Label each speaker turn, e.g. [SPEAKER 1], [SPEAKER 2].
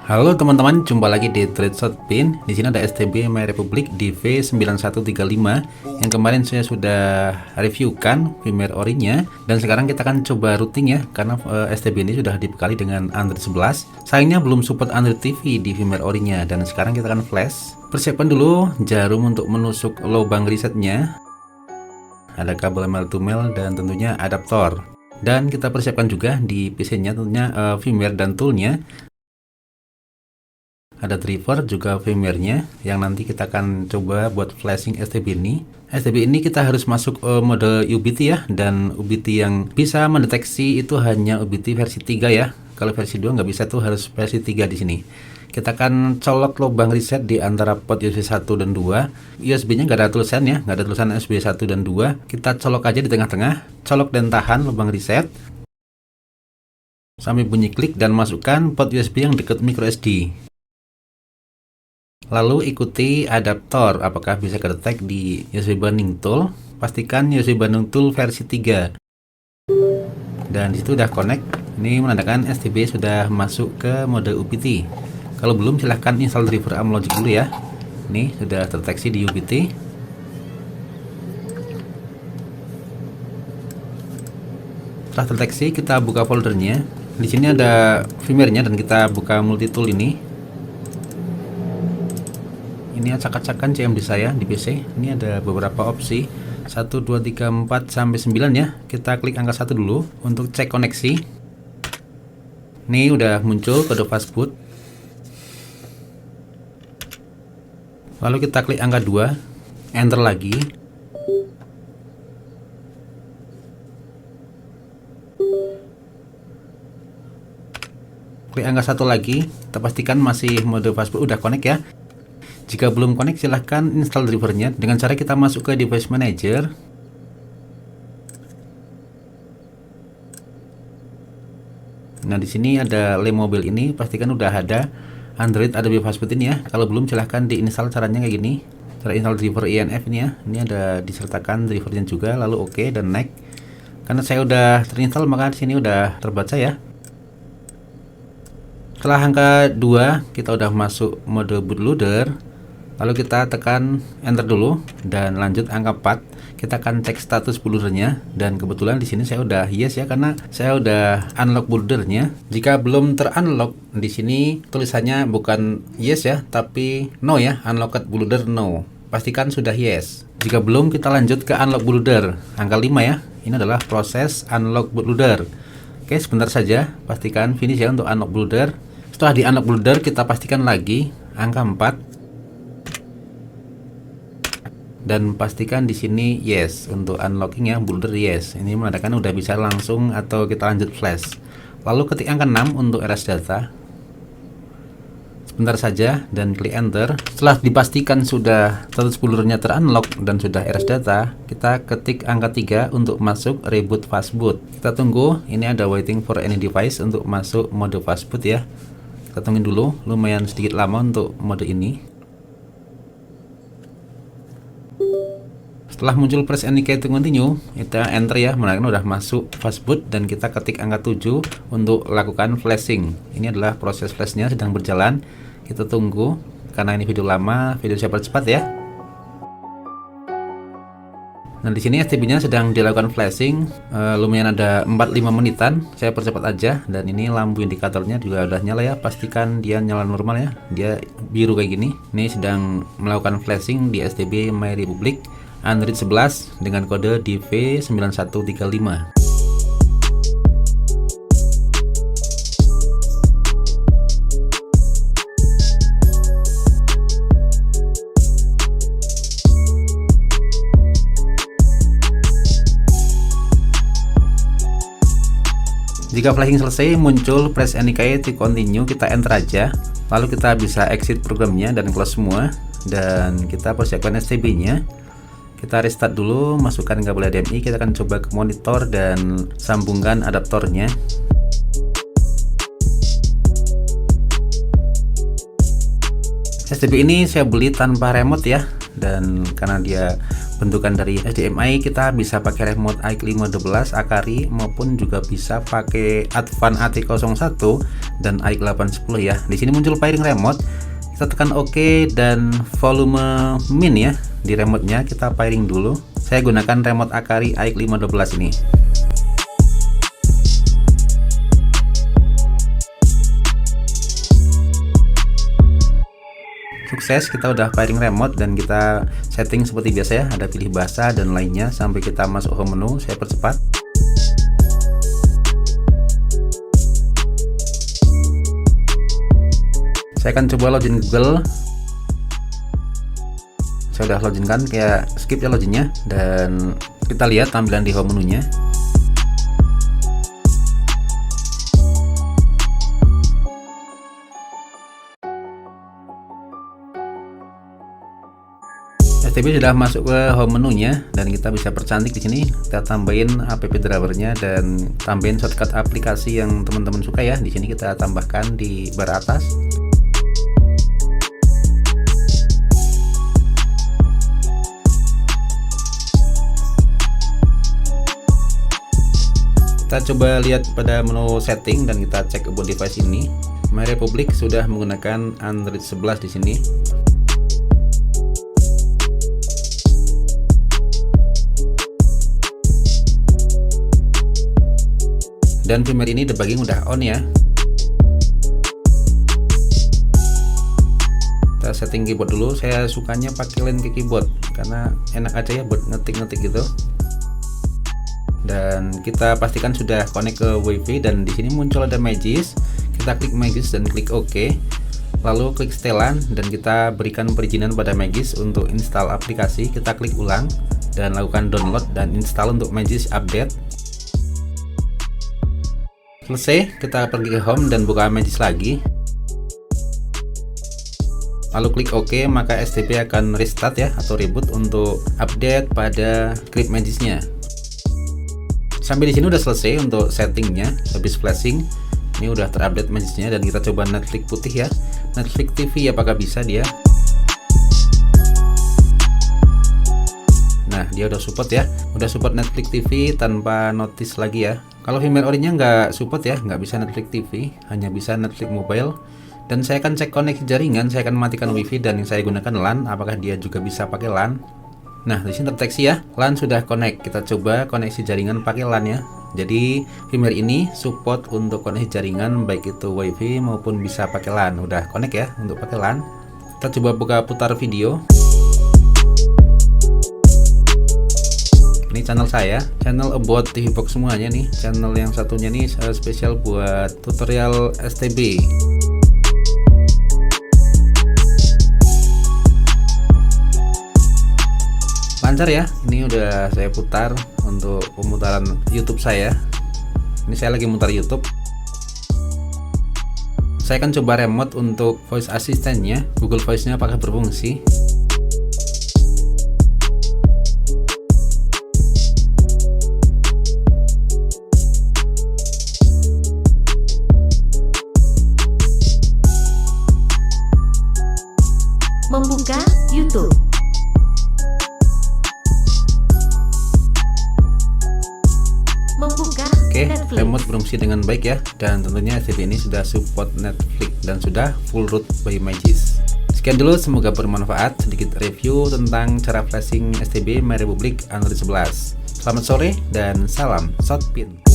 [SPEAKER 1] Halo teman-teman, jumpa lagi di TradeShotPin. Di sini ada STB My Republic DV9135 yang kemarin saya sudah reviewkan firmware orinya, dan sekarang kita akan coba routing ya, karena STB ini sudah dibekali dengan Android 11. Sayangnya belum support Android TV di firmware orinya, dan sekarang kita akan flash. Persiapkan dulu jarum untuk menusuk lubang resetnya. Ada kabel male to male dan tentunya adaptor. Dan kita persiapkan juga di PC-nya tentunya firmware dan toolnya. Ada driver juga firmware-nya yang nanti kita akan coba buat flashing STB ini. STB ini kita harus masuk mode UBT ya, dan UBT yang bisa mendeteksi itu hanya UBT versi 3 ya. Kalau versi 2 nggak bisa, tuh harus versi 3 di sini. Kita akan colok lubang reset di antara port USB 1 dan 2. USB-nya nggak ada tulisan ya, nggak ada tulisan USB 1 dan 2. Kita colok aja di tengah-tengah, colok dan tahan lubang reset sampai bunyi klik dan masukkan port USB yang dekat micro SD. Lalu ikuti adaptor apakah bisa kedetek di USB bonding tool. Pastikan USB bonding tool versi 3. Dan disitu udah connect. Ini menandakan STB sudah masuk ke mode UBT. Kalau belum, silahkan install driver Amlogic dulu ya. Ini sudah terdeteksi di UBT. Setelah terdeteksi, kita buka foldernya. Di sini ada firmware-nya dan kita buka multi-tool ini. Ini acak-acakan CMD saya di PC. Ini ada beberapa opsi 1, 2, 3, 4 sampai 9 ya. Kita klik angka 1 dulu untuk cek koneksi. Ini udah muncul kode fastboot. Lalu kita klik angka 2, enter lagi. Klik angka 1 lagi. Kita pastikan masih mode fastboot udah connect ya. Jika belum connect, silahkan install drivernya dengan cara kita masuk ke device manager. Nah, di sini ada Lemobile ini, pastikan udah ada Android Adobe Fastboot ini ya. Kalau belum, silahkan diinstal. Caranya kayak gini. Cara install driver INF ini ya. Ini ada disertakan drivernya juga, lalu oke dan next. Karena saya udah terinstall, maka di sini udah terbaca ya. Setelah angka 2, kita udah masuk mode bootloader. Lalu kita tekan enter dulu dan lanjut angka 4. Kita akan cek status bootloadernya, dan kebetulan di sini saya udah yes ya, karena saya udah unlock bootloadernya. Jika belum terunlock, di sini tulisannya bukan yes ya, tapi no ya, unlocked bootloader no. Pastikan sudah yes. Jika belum, kita lanjut ke unlock bootloader. Angka 5 ya. Ini adalah proses unlock bootloader. Oke, sebentar saja. Pastikan finish ya untuk unlock bootloader. Setelah di unlock bootloader, kita pastikan lagi angka 4. Dan pastikan di sini yes untuk unlocking ya, bootloader yes. Ini menandakan udah bisa langsung atau kita lanjut flash. Lalu ketik angka 6 untuk erase data. Sebentar saja dan klik enter. Setelah dipastikan sudah status bootloadernya terunlock dan sudah erase data, kita ketik angka 3 untuk masuk reboot fastboot. Kita tunggu, ini ada waiting for any device untuk masuk mode fastboot ya. Kita tungguin dulu, lumayan sedikit lama untuk mode ini. Setelah muncul press any key to continue, kita enter ya, menandakan udah masuk fastboot, dan kita ketik angka 7 untuk lakukan flashing. Ini adalah proses flashnya sedang berjalan. Kita tunggu, karena ini video lama, video saya percepat ya. Nah, di sini STB-nya sedang dilakukan flashing, lumayan ada 4-5 menitan. Saya percepat aja, dan ini lampu indikatornya juga udah nyala ya. Pastikan dia nyala normal ya. Dia biru kayak gini. Ini sedang melakukan flashing di STB My Republic Android 11 dengan kode DV9135. Jika flashing selesai, muncul press any key to continue, kita enter aja. Lalu kita bisa exit programnya dan close semua, dan kita persiapkan STB-nya. Kita restart dulu, masukkan kabel HDMI, kita akan coba ke monitor dan sambungkan adaptornya. STB ini saya beli tanpa remote ya, dan karena dia bentukan dari HDMI, kita bisa pakai remote AX512 Akari maupun juga bisa pakai Advan AT01 dan AX810 ya. Di sini muncul pairing remote. Kita tekan OK dan volume min ya di remote-nya kita pairing dulu. Saya gunakan remote Akari AX512 ini. Sukses, kita udah pairing remote dan kita setting seperti biasa ya, ada pilih bahasa dan lainnya sampai kita masuk home menu. Saya percepat. Saya akan coba login Google. Saya udah login kan, kayak skip ya loginnya, dan kita lihat tampilan di home menunya. STB sudah masuk ke home menunya dan kita bisa percantik di sini. Kita tambahin app drivernya dan tambahin shortcut aplikasi yang teman-teman suka ya. Di sini kita tambahkan di bar atas. Kita coba lihat pada menu setting dan kita cek about device ini. My Republic sudah menggunakan Android 11 di sini. Dan firmware ini debugging udah on ya. Kita setting keyboard dulu. Saya sukanya pakai line ke keyboard karena enak aja ya buat ngetik-ngetik gitu. Dan kita pastikan sudah connect ke WiFi dan di sini muncul ada Magis. Kita klik Magis dan klik OK. Lalu klik setelan dan kita berikan perizinan pada Magis untuk install aplikasi. Kita klik ulang dan lakukan download dan install untuk Magis update. Selesai, kita pergi ke home dan buka Magis lagi. Lalu klik OK, maka STB akan restart ya atau reboot untuk update pada script Magisnya. Sampai di sini udah selesai untuk settingnya, habis flashing. Ini udah terupdate Magisnya dan kita coba Netflix putih ya. Netflix TV apakah bisa dia? Nah, dia udah support ya. Udah support Netflix TV tanpa notice lagi ya. Kalau firmware orinya nggak support ya, nggak bisa Netflix TV, hanya bisa Netflix mobile. Dan saya akan cek koneksi jaringan, saya akan matikan WiFi dan yang saya gunakan LAN, apakah dia juga bisa pakai LAN. Nah, di sini terdeteksi ya, LAN sudah connect. Kita coba koneksi jaringan pakai LAN ya. Jadi firmware ini support untuk koneksi jaringan baik itu WiFi maupun bisa pakai LAN. Udah connect ya untuk pakai LAN. Kita coba buka putar video. Ini channel saya, channel About TV Box semuanya nih. Channel yang satunya nih spesial buat tutorial STB. Lancar ya, ini udah saya putar untuk pemutaran YouTube saya. Ini saya lagi mutar YouTube. Saya akan coba remote untuk voice assistant-nya, Google Voice-nya apakah berfungsi.
[SPEAKER 2] Membuka YouTube. Membuka
[SPEAKER 1] Oke,
[SPEAKER 2] Netflix.
[SPEAKER 1] remote berfungsi dengan baik ya. Dan tentunya STB ini sudah support Netflix dan sudah full root by Magis. Sekian dulu, semoga bermanfaat. Sedikit review tentang cara flashing STB My Republic Android 11. Selamat sore dan salam Shotpin.